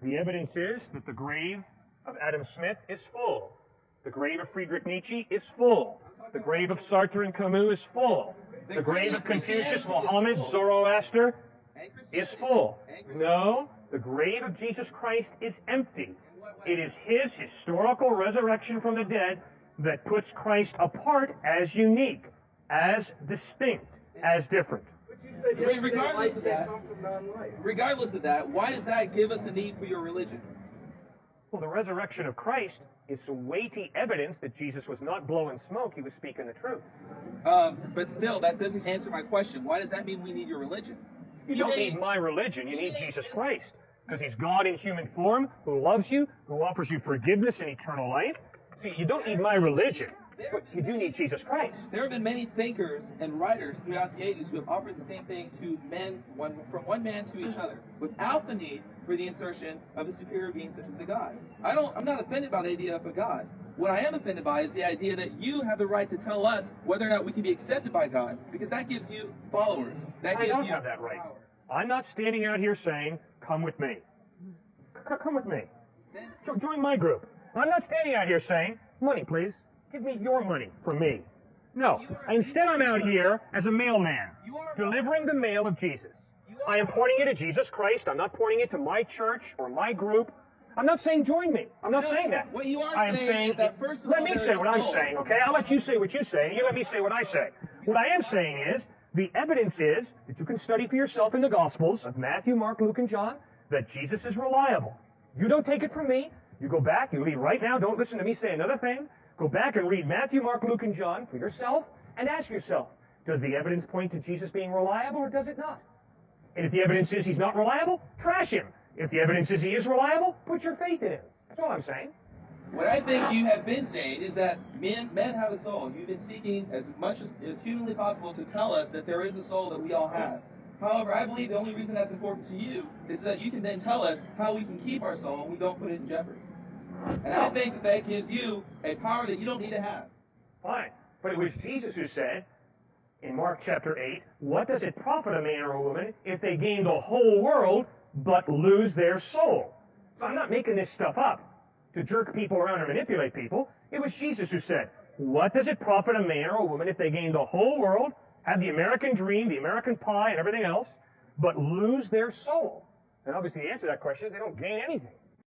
The evidence is that the grave of Adam Smith is full. The grave of Friedrich Nietzsche is full. The grave of Sartre and Camus is full. The grave of Confucius, Muhammad, Zoroaster is full. No, the grave of Jesus Christ is empty. It is his historical resurrection from the dead that puts Christ apart as unique, as distinct, as different. Regardless of that, why does that give us a need for your religion? Well, the resurrection of Christ is weighty evidence that Jesus was not blowing smoke, he was speaking the truth. But still, that doesn't answer my question. Why does that mean we need your religion? You don't need my religion, you need Jesus Christ. Because he's God in human form, who loves you, who offers you forgiveness and eternal life. See, you don't need my religion, but you do need Jesus Christ. There have been many thinkers and writers throughout the ages who have offered the same thing to men, from one man to each other, without the need for the insertion of a superior being such as a God. I'm not offended by the idea of a God. What I am offended by is the idea that you have the right to tell us whether or not we can be accepted by God, because that gives you followers. I don't have that right. I'm not standing out here saying, come with me. Come with me. Join my group. I'm not standing out here saying, money please. Give me your money from me. No. Instead I'm out here as a mailman, delivering the mail of Jesus. I am pointing it at Jesus Christ. I'm not pointing it to my church or my group. I'm not saying join me. I'm not saying that. What you are I am saying is that first of all, let me say what I'm saying, okay? I'll let you say what you say, and you let me say what I say. What I am saying is, the evidence is that you can study for yourself in the Gospels of Matthew, Mark, Luke, and John, that Jesus is reliable. You don't take it from me. You go back, you leave right now, don't listen to me say another thing. Go back and read Matthew, Mark, Luke, and John for yourself, and ask yourself, does the evidence point to Jesus being reliable, or does it not? And if the evidence is he's not reliable, trash him. If the evidence is he is reliable, put your faith in him. That's all I'm saying. What I think you have been saying is that men have a soul. You've been seeking as much as humanly possible to tell us that there is a soul that we all have. However, I believe the only reason that's important to you is that you can then tell us how we can keep our soul and we don't put it in jeopardy. And I think that gives you a power that you don't need to have. Fine. But it was Jesus who said, in Mark chapter 8, what does it profit a man or a woman if they gain the whole world but lose their soul? So I'm not making this stuff up to jerk people around or manipulate people. It was Jesus who said, what does it profit a man or a woman if they gain the whole world, have the American dream, the American pie, and everything else, but lose their soul? And obviously the answer to that question is they don't gain anything.